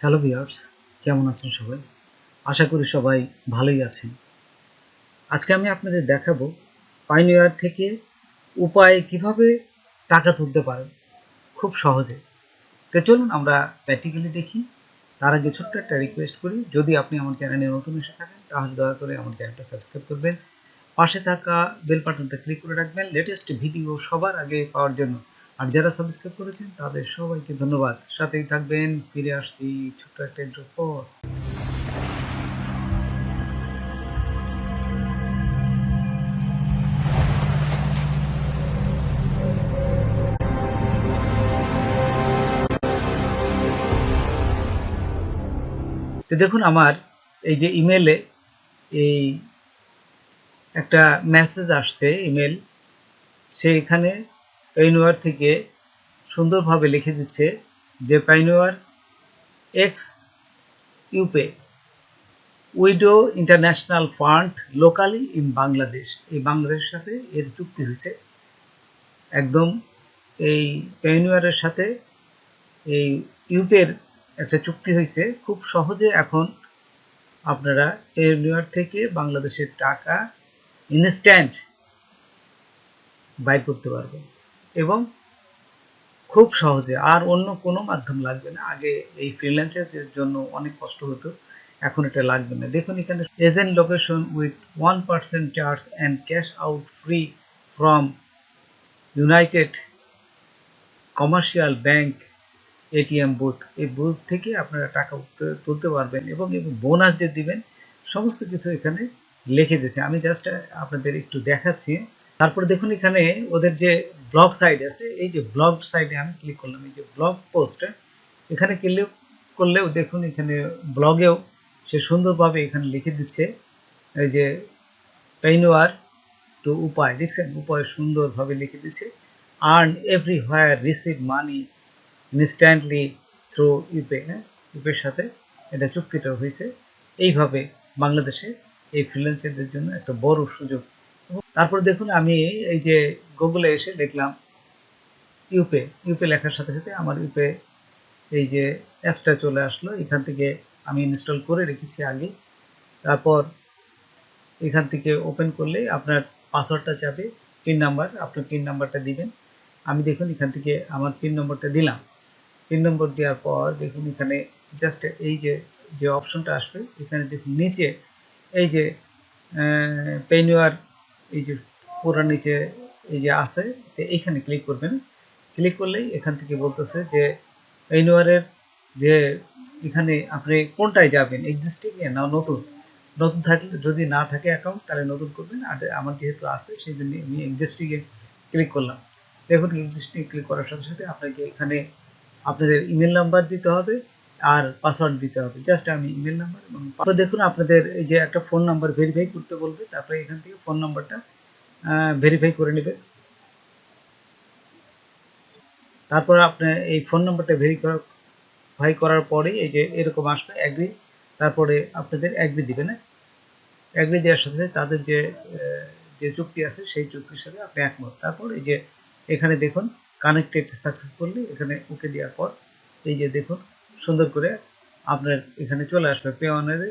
Hello viewers, কেমন আছেন সবাই? আশা করি সবাই ভালোই আছেন। আজকে আমি আপনাদের দেখাবো পাইওনিয়ার থেকে উপায় কিভাবে টাকা তুলতে পারেন খুব সহজে। তো চলুন আমরা প্র্যাকটিক্যালি দেখি। তার আগে ছোট্ট একটা রিকোয়েস্ট করি, যদি আপনি আমার চ্যানেলে নতুন এসে থাকেন তাহলে দয়া করে আমার চ্যানেলটা সাবস্ক্রাইব করবেন, পাশে থাকা বেল বাটনটা ক্লিক করে রাখবেন লেটেস্ট ভিডিও সবার আগে পাওয়ার জন্য। আর যারা সাবস্ক্রাইব করেছেন তাদের সবাইকে ধন্যবাদ। সাথেই থাকবেন, ফিরে আসছি ছোট্ট একটা ইন্ট্রোর পর। তো দেখুন আমার এই যে ইমেলে এই একটা মেসেজ আসছে ইমেল, সেইখানে পাইওনিয়ার থেকে সুন্দরভাবে লিখে দিচ্ছে যে পাইওনিয়ার এক্স ইউপে widow international fund locally in Bangladesh. এই বাংলাদেশের সাথে এর চুক্তি হয়েছে একদম। এই পাইওনিয়ারের সাথে এই ইউপের একটা চুক্তি হয়েছে। খুব সহজে এখন আপনারা পাইওনিয়ার থেকে বাংলাদেশের টাকা ইনস্ট্যান্ট বাইর করতে পারবেন এবং খুব সহজে। আর অন্য কোনো মাধ্যম লাগবে না। আগে এই ফ্রিল্যান্সারদের জন্য অনেক কষ্ট হতো, এখন এটা লাগবে না। দেখুন এখানে agent location with 1% charge and cash out free from United commercial bank ATM booth. এই বুথ থেকে আপনারা টাকা তুলতে পারবেন এবং বোনাস যে দিবেন সমস্ত কিছু এখানে লিখে দিয়েছে। আমি জাস্ট আপনাদের একটু দেখাচ্ছি। তারপর দেখুন এখানে ওদের যে ব্লগ সাইট আছে, এই যে ব্লগ সাইটে আমি ক্লিক করলাম, এই যে ব্লগ পোস্ট, এখানে ক্লিক করলেও দেখুন এখানে ব্লগেও সে সুন্দরভাবে এখানে লিখে দিচ্ছে এই যে পাইওনিয়ার টু উপায়, দেখছেন উপায় সুন্দরভাবে লিখে দিচ্ছে। আর্ন এভরিহোয়ার, রিসিভ মানি ইনস্ট্যান্টলি থ্রু ইউপে। হ্যাঁ, ইউপের সাথে এটা চুক্তিটা হয়েছে। এইভাবে বাংলাদেশে এই ফ্রিল্যান্সারদের জন্য একটা বড় সুযোগ। তারপর দেখুন আমি এই যে গুগলে এসে লিখলাম ইউপে, ইউপে লেখার সাথে সাথে আমার ইউপে এই যে অ্যাপসটা চলে আসলো। এখান থেকে আমি ইনস্টল করে রেখেছি আগে। তারপর এখান থেকে ওপেন করলে আপনার পাসওয়ার্ডটা চাবে, পিন নাম্বার, আপনার পিন নাম্বারটা দিবেন। আমি দেখুন এখান থেকে আমার পিন নম্বরটা দিলাম। পিন নম্বর দেওয়ার পর দেখুন এখানে জাস্ট এই যে যে অপশনটা আসবে এখানে দেখুন নিচে এই যে পাইওনিয়ার এই যে পুরো নিচে এই যে আছে, এইখানে ক্লিক করবেন। ক্লিক করলেই এখান থেকে বলতেছে যে পাইওনিয়ারের যে এখানে আপনি কোনটায় যাবেন, এক্সিস্টিং এ না নতুন। নতুন থাকলে, যদি না থাকে অ্যাকাউন্ট তাহলে নতুন করবেন, আর আমার যেহেতু আছে সেই জন্য আমি এক্সিস্টিং এ ক্লিক করলাম। দেখুন এক্সিস্টিং ক্লিক করার সাথে সাথে আপনাকে এখানে আপনাদের ইমেল নাম্বার দিতে হবে আর পাসওয়ার্ড দিতে হবে। জাস্ট আমি ইমেল নাম্বার এবং দেখুন আপনাদের এই যে একটা ফোন নাম্বার ভেরিফাই করতে বলবে, তারপরে এখান থেকে ফোন নাম্বারটা ভেরিফাই করে নেবেন। তারপর আপনার এই ফোন নাম্বারটা ভেরিফাই করার পরে এই যে এরকম আসবে অ্যাগ্রি, তারপরে আপনাদের অ্যাগ্রি দিবেন। অ্যাগ্রি দেওয়ার সাথে সাথে তাদের যে যে চুক্তি আছে সেই চুক্তির সাথে আপনি একমত। তারপর এই যে এখানে দেখুন কানেক্টেড সাকসেসফুলি, এখানে ওকে দেওয়ার পর এই যে দেখুন সুন্দর করে আপনার এখানে চলে আসবে পাইওনিয়ারে